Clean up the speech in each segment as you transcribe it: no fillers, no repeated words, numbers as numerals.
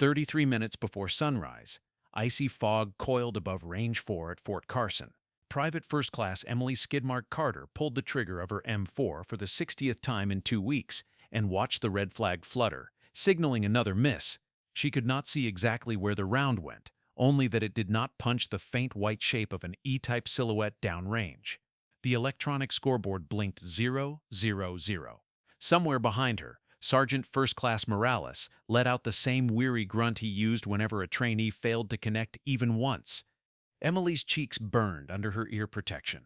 33 minutes before sunrise, icy fog coiled above Range 4 at Fort Carson. Private First Class Emily Skidmark Carter pulled the trigger of her M4 for the 60th time in 2 weeks and watched the red flag flutter, signaling another miss. She could not see exactly where the round went, only that it did not punch the faint white shape of an E-type silhouette downrange. The electronic scoreboard blinked 000. Somewhere behind her, Sergeant First Class Morales let out the same weary grunt he used whenever a trainee failed to connect even once. Emily's cheeks burned under her ear protection.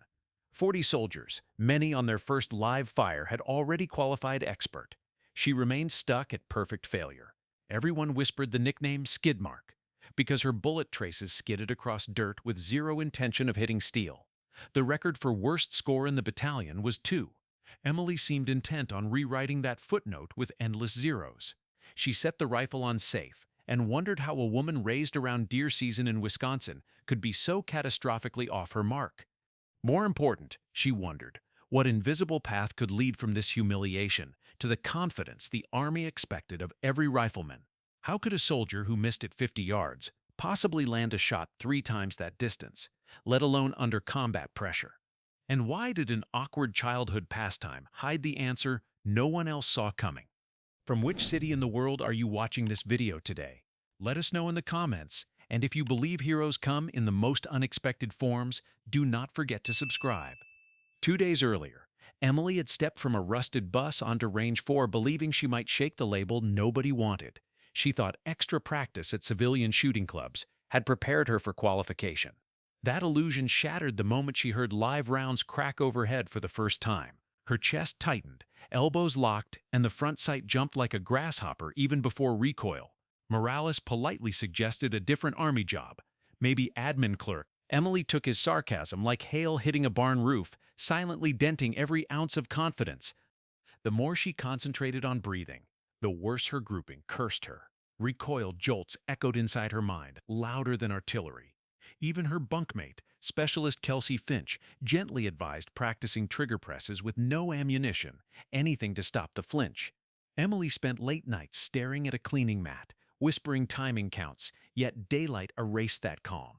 40 soldiers, many on their first live fire, had already qualified expert. She remained stuck at perfect failure. Everyone whispered the nickname Skidmark, because her bullet traces skidded across dirt with zero intention of hitting steel. The record for worst score in the battalion was 2. Emily seemed intent on rewriting that footnote with endless zeros. She set the rifle on safe and wondered how a woman raised around deer season in Wisconsin could be so catastrophically off her mark. More important, she wondered, what invisible path could lead from this humiliation to the confidence the Army expected of every rifleman. How could a soldier who missed at 50 yards possibly land a shot 3 times that distance, let alone under combat pressure? And why did an awkward childhood pastime hide the answer no one else saw coming? From which city in the world are you watching this video today? Let us know in the comments, and if you believe heroes come in the most unexpected forms, do not forget to subscribe. 2 days earlier, Emily had stepped from a rusted bus onto Range 4 believing she might shake the label nobody wanted. She thought extra practice at civilian shooting clubs had prepared her for qualification. That illusion shattered the moment she heard live rounds crack overhead for the first time. Her chest tightened, elbows locked, and the front sight jumped like a grasshopper even before recoil. Morales politely suggested a different Army job, maybe admin clerk. Emily took his sarcasm like hail hitting a barn roof, silently denting every ounce of confidence. The more she concentrated on breathing, the worse her grouping cursed her. Recoil jolts echoed inside her mind, louder than artillery. Even her bunkmate, Specialist Kelsey Finch, gently advised practicing trigger presses with no ammunition, anything to stop the flinch. Emily spent late nights staring at a cleaning mat, whispering timing counts, yet daylight erased that calm.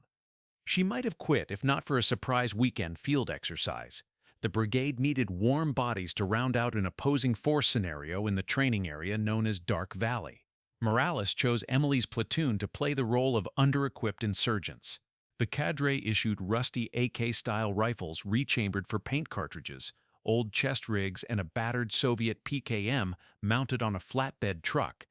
She might have quit if not for a surprise weekend field exercise. The brigade needed warm bodies to round out an opposing force scenario in the training area known as Dark Valley. Morales chose Emily's platoon to play the role of under-equipped insurgents. The cadre issued rusty AK-style rifles rechambered for paint cartridges, old chest rigs, and a battered Soviet PKM mounted on a flatbed truck.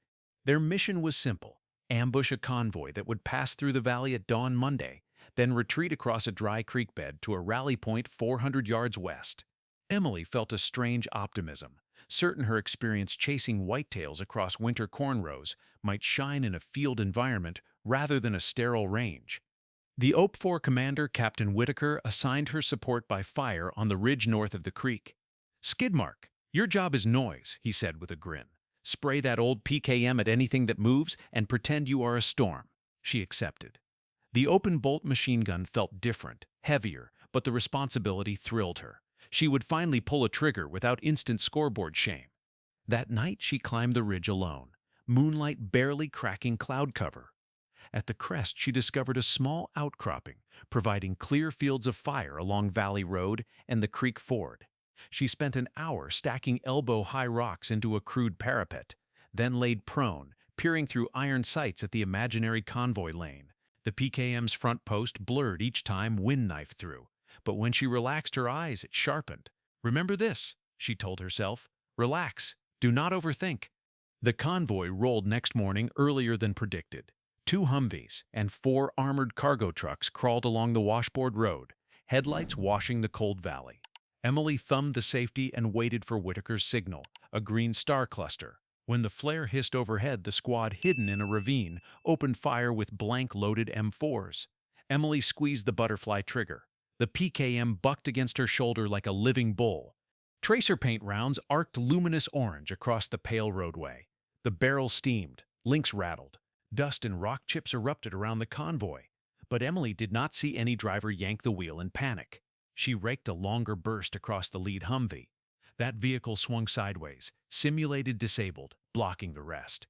Their mission was simple: ambush a convoy that would pass through the valley at dawn Monday, then retreat across a dry creek bed to a rally point 400 yards west. Emily felt a strange optimism, certain her experience chasing whitetails across winter corn rows might shine in a field environment rather than a sterile range. The OP-4 commander, Captain Whitaker, assigned her support by fire on the ridge north of the creek. "Skidmark, your job is noise," he said with a grin. "Spray that old PKM at anything that moves and pretend you are a storm." She accepted. The open-bolt machine gun felt different, heavier, but the responsibility thrilled her. She would finally pull a trigger without instant scoreboard shame. That night she climbed the ridge alone, moonlight barely cracking cloud cover. At the crest she discovered a small outcropping, providing clear fields of fire along Valley Road and the creek ford. She spent an hour stacking elbow-high rocks into a crude parapet, then laid prone, peering through iron sights at the imaginary convoy lane. The PKM's front post blurred each time wind knifed through, but when she relaxed her eyes, it sharpened. "Remember this," she told herself. "Relax. Do not overthink." The convoy rolled next morning earlier than predicted. 2 Humvees and 4 armored cargo trucks crawled along the washboard road, headlights washing the cold valley. Emily thumbed the safety and waited for Whitaker's signal, a green star cluster. When the flare hissed overhead, the squad, hidden in a ravine, opened fire with blank-loaded M4s. Emily squeezed the butterfly trigger. The PKM bucked against her shoulder like a living bull. Tracer paint rounds arced luminous orange across the pale roadway. The barrel steamed, links rattled. Dust and rock chips erupted around the convoy. But Emily did not see any driver yank the wheel in panic. She raked a longer burst across the lead Humvee. That vehicle swung sideways, simulated disabled, blocking the rest.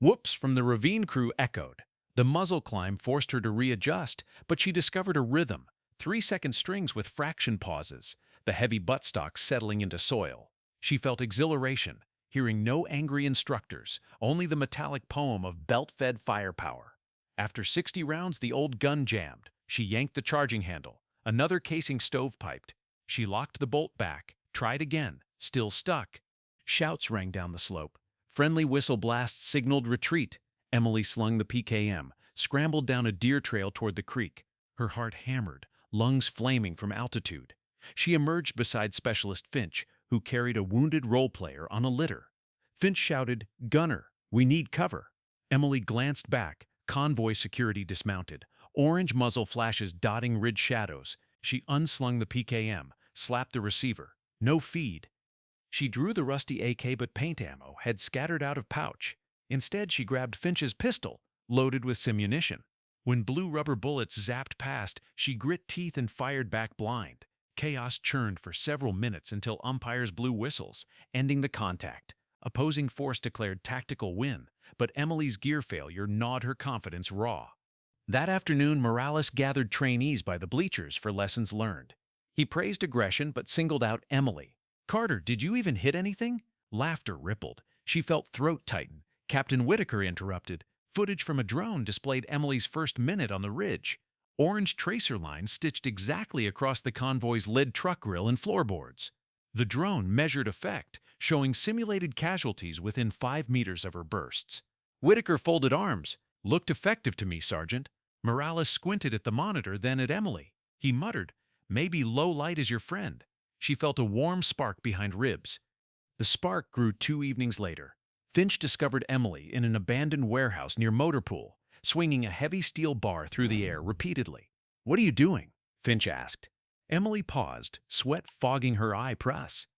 Whoops from the ravine crew echoed. The muzzle climb forced her to readjust, but she discovered a rhythm, 3-second strings with fraction pauses, the heavy buttstock settling into soil. She felt exhilaration, hearing no angry instructors, only the metallic poem of belt-fed firepower. After 60 rounds, the old gun jammed. She yanked the charging handle. Another casing stovepiped. She locked the bolt back, tried again, still stuck. Shouts rang down the slope. Friendly whistle blasts signaled retreat. Emily slung the PKM, scrambled down a deer trail toward the creek. Her heart hammered, lungs flaming from altitude. She emerged beside Specialist Finch, who carried a wounded role player on a litter. Finch shouted, "Gunner, we need cover." Emily glanced back, convoy security dismounted, orange muzzle flashes dotting ridge shadows. She unslung the PKM, slapped the receiver. No feed. She drew the rusty AK, but paint ammo had scattered out of pouch. Instead, she grabbed Finch's pistol, loaded with simunition. When blue rubber bullets zapped past, she grit teeth and fired back blind. Chaos churned for several minutes until umpires blew whistles, ending the contact. Opposing force declared tactical win, but Emily's gear failure gnawed her confidence raw. That afternoon, Morales gathered trainees by the bleachers for lessons learned. He praised aggression but singled out Emily. "Carter, did you even hit anything?" Laughter rippled. She felt throat tighten. Captain Whitaker interrupted. Footage from a drone displayed Emily's first minute on the ridge. Orange tracer lines stitched exactly across the convoy's lead truck grill and floorboards. The drone measured effect, showing simulated casualties within 5 meters of her bursts. Whitaker folded arms. "Looked effective to me, Sergeant." Morales squinted at the monitor, then at Emily. He muttered, "Maybe low light is your friend." She felt a warm spark behind ribs. The spark grew 2 evenings later. Finch discovered Emily in an abandoned warehouse near Motorpool, swinging a heavy steel bar through the air repeatedly. "What are you doing?" Finch asked. Emily paused, sweat fogging her eye press.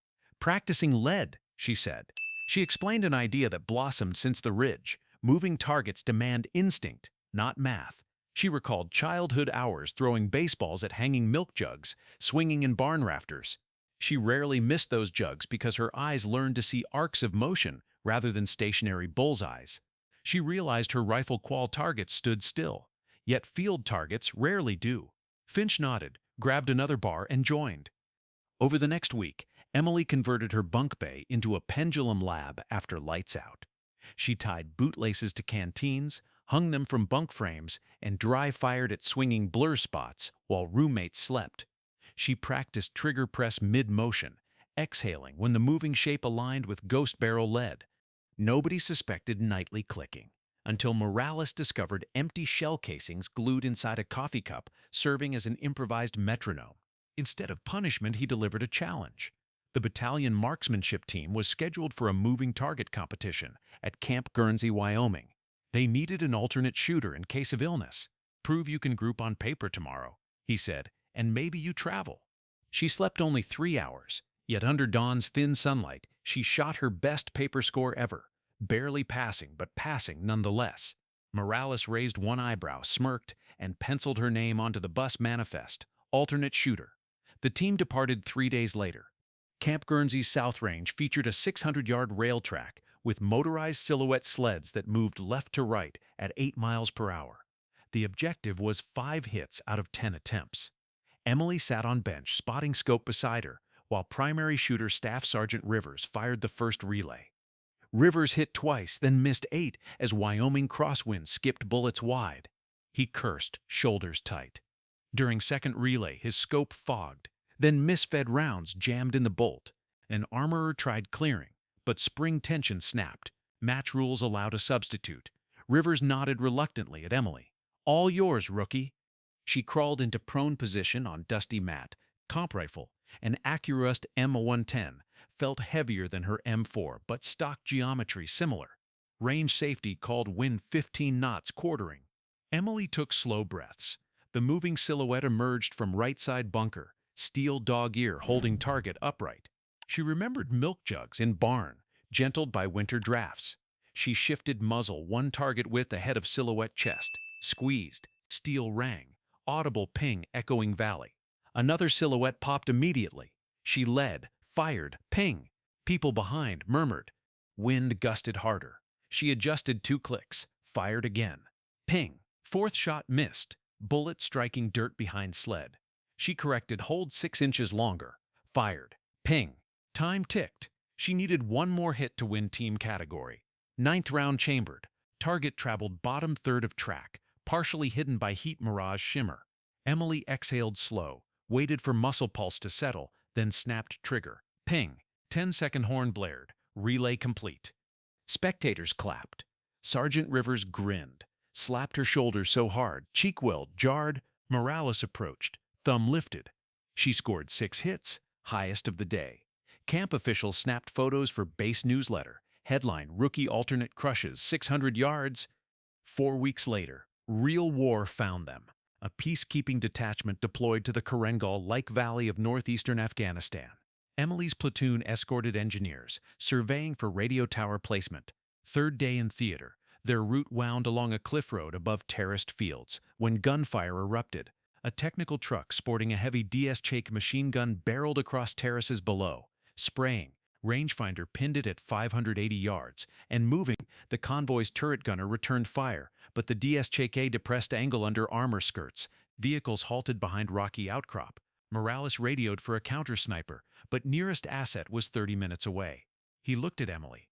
"Practicing lead," she said. She explained an idea that blossomed since the ridge. Moving targets demand instinct, not math. She recalled childhood hours throwing baseballs at hanging milk jugs, swinging in barn rafters. She rarely missed those jugs because her eyes learned to see arcs of motion rather than stationary bullseyes. She realized her rifle qual targets stood still, yet field targets rarely do. Finch nodded, grabbed another bar, and joined. Over the next week, Emily converted her bunk bay into a pendulum lab after lights out. She tied bootlaces to canteens, hung them from bunk frames, and dry-fired at swinging blur spots while roommates slept. She practiced trigger press mid-motion, exhaling when the moving shape aligned with ghost barrel lead. Nobody suspected nightly clicking, until Morales discovered empty shell casings glued inside a coffee cup, serving as an improvised metronome. Instead of punishment, he delivered a challenge. The battalion marksmanship team was scheduled for a moving target competition at Camp Guernsey, Wyoming. They needed an alternate shooter in case of illness. "Prove you can group on paper tomorrow," he said, "and maybe you travel." She slept only 3 hours, yet under dawn's thin sunlight, she shot her best paper score ever, barely passing, but passing nonetheless. Morales raised one eyebrow, smirked, and penciled her name onto the bus manifest, alternate shooter. The team departed 3 days later. Camp Guernsey's South Range featured a 600-yard rail track with motorized silhouette sleds that moved left to right at 8 miles per hour. The objective was 5 hits out of 10 attempts. Emily sat on bench, spotting scope beside her, while primary shooter Staff Sergeant Rivers fired the first relay. Rivers hit twice, then missed 8 as Wyoming crosswinds skipped bullets wide. He cursed, shoulders tight. During second relay, his scope fogged. Then misfed rounds jammed in the bolt. An armorer tried clearing, but spring tension snapped. Match rules allowed a substitute. Rivers nodded reluctantly at Emily. "All yours, rookie." She crawled into prone position on dusty mat. Comp rifle, an Accurust M110, felt heavier than her M4, but stock geometry similar. Range safety called wind 15 knots quartering. Emily took slow breaths. The moving silhouette emerged from right side bunker, steel dog ear holding target upright. She remembered milk jugs in barn, gentled by winter drafts. She shifted muzzle 1 target width ahead of silhouette chest, squeezed, steel rang, audible ping echoing valley. Another silhouette popped immediately. She led, fired, ping. People behind murmured. Wind gusted harder. She adjusted 2 clicks, fired again. Ping! Fourth shot missed, bullet striking dirt behind sled. She corrected hold 6 inches longer. Fired. Ping! Time ticked. She needed one more hit to win team category. Ninth round chambered. Target traveled bottom third of track, partially hidden by heat mirage shimmer. Emily exhaled slow, waited for muscle pulse to settle, then snapped trigger. Ping! 10-second horn blared. Relay complete. Spectators clapped. Sergeant Rivers grinned, slapped her shoulder so hard, cheek welled, jarred. Morales approached, thumb lifted. She scored 6 hits, highest of the day. Camp officials snapped photos for base newsletter. Headline, Rookie Alternate Crushes 600 yards. 4 weeks later, real war found them. A peacekeeping detachment deployed to the Karengal-like valley of northeastern Afghanistan. Emily's platoon escorted engineers, surveying for radio tower placement. Third day in theater, their route wound along a cliff road above terraced fields, when gunfire erupted. A technical truck sporting a heavy DS-Chake machine gun barreled across terraces below. Spraying, rangefinder pinned it at 580 yards, and moving, the convoy's turret gunner returned fire, but the DS-Chake depressed angle under armor skirts. Vehicles halted behind rocky outcrop. Morales radioed for a counter-sniper, but nearest asset was 30 minutes away. He looked at Emily.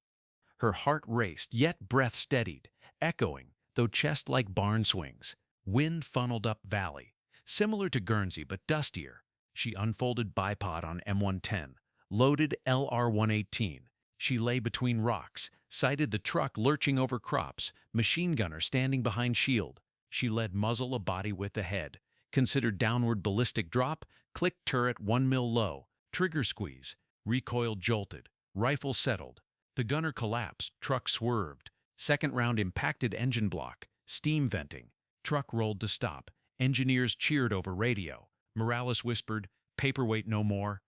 Her heart raced, yet breath steadied, echoing, though chest like barn swings. Wind funneled up valley, similar to Guernsey but dustier. She unfolded bipod on M110, loaded LR-118. She lay between rocks, sighted the truck lurching over crops, machine gunner standing behind shield. She led muzzle a body width ahead, considered downward ballistic drop, clicked turret 1 mil low, trigger squeeze, recoil jolted, rifle settled. The gunner collapsed, truck swerved. Second round impacted engine block, steam venting. Truck rolled to stop. Engineers cheered over radio. Morales whispered, "Paperweight no more."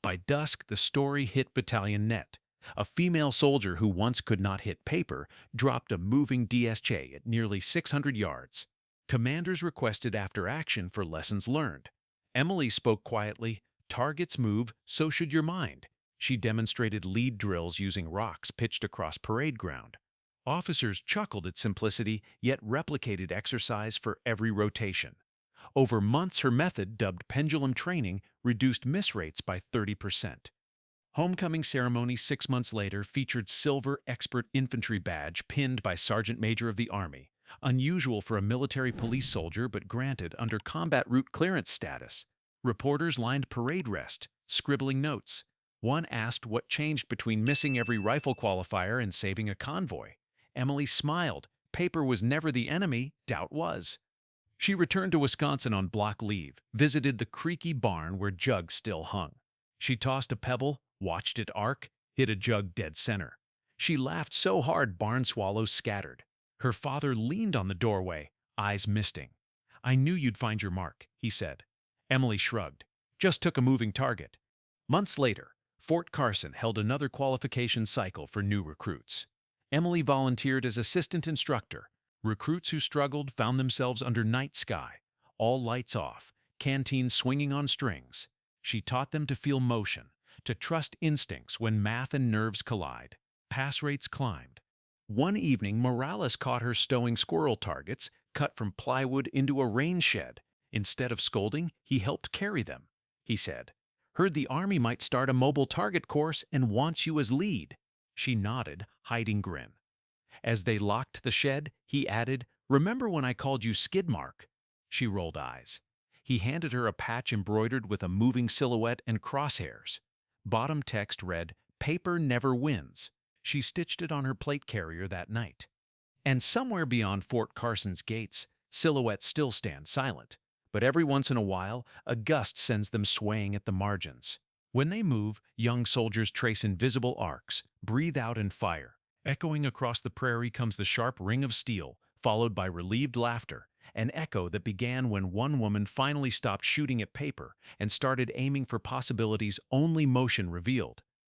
By dusk, the story hit battalion net. A female soldier who once could not hit paper dropped a moving DSJ at nearly 600 yards. Commanders requested after action for lessons learned. Emily spoke quietly, "Targets move, so should your mind." She demonstrated lead drills using rocks pitched across parade ground. Officers chuckled at simplicity, yet replicated exercise for every rotation. Over months, her method, dubbed pendulum training, reduced miss rates by 30%. Homecoming ceremony 6 months later featured silver expert infantry badge pinned by Sergeant Major of the Army, unusual for a military police soldier but granted under combat route clearance status. Reporters lined parade rest, scribbling notes. One asked what changed between missing every rifle qualifier and saving a convoy. Emily smiled. Paper was never the enemy, doubt was. She returned to Wisconsin on block leave, visited the creaky barn where jugs still hung. She tossed a pebble, watched it arc, hit a jug dead center. She laughed so hard barn swallows scattered. Her father leaned on the doorway, eyes misting. "I knew you'd find your mark," he said. Emily shrugged. "Just took a moving target." Months later, Fort Carson held another qualification cycle for new recruits. Emily volunteered as assistant instructor. Recruits who struggled found themselves under night sky, all lights off, canteens swinging on strings. She taught them to feel motion, to trust instincts when math and nerves collide. Pass rates climbed. One evening, Morales caught her stowing squirrel targets cut from plywood into a rain shed. Instead of scolding, he helped carry them. He said, "Heard the Army might start a mobile target course and wants you as lead." She nodded, hiding grin. As they locked the shed, he added, "Remember when I called you Skidmark?" She rolled eyes. He handed her a patch embroidered with a moving silhouette and crosshairs. Bottom text read, "Paper never wins." She stitched it on her plate carrier that night. And somewhere beyond Fort Carson's gates, silhouettes still stand silent. But every once in a while, a gust sends them swaying at the margins. When they move, young soldiers trace invisible arcs, breathe out and fire. Echoing across the prairie comes the sharp ring of steel, followed by relieved laughter, an echo that began when one woman finally stopped shooting at paper and started aiming for possibilities only motion revealed.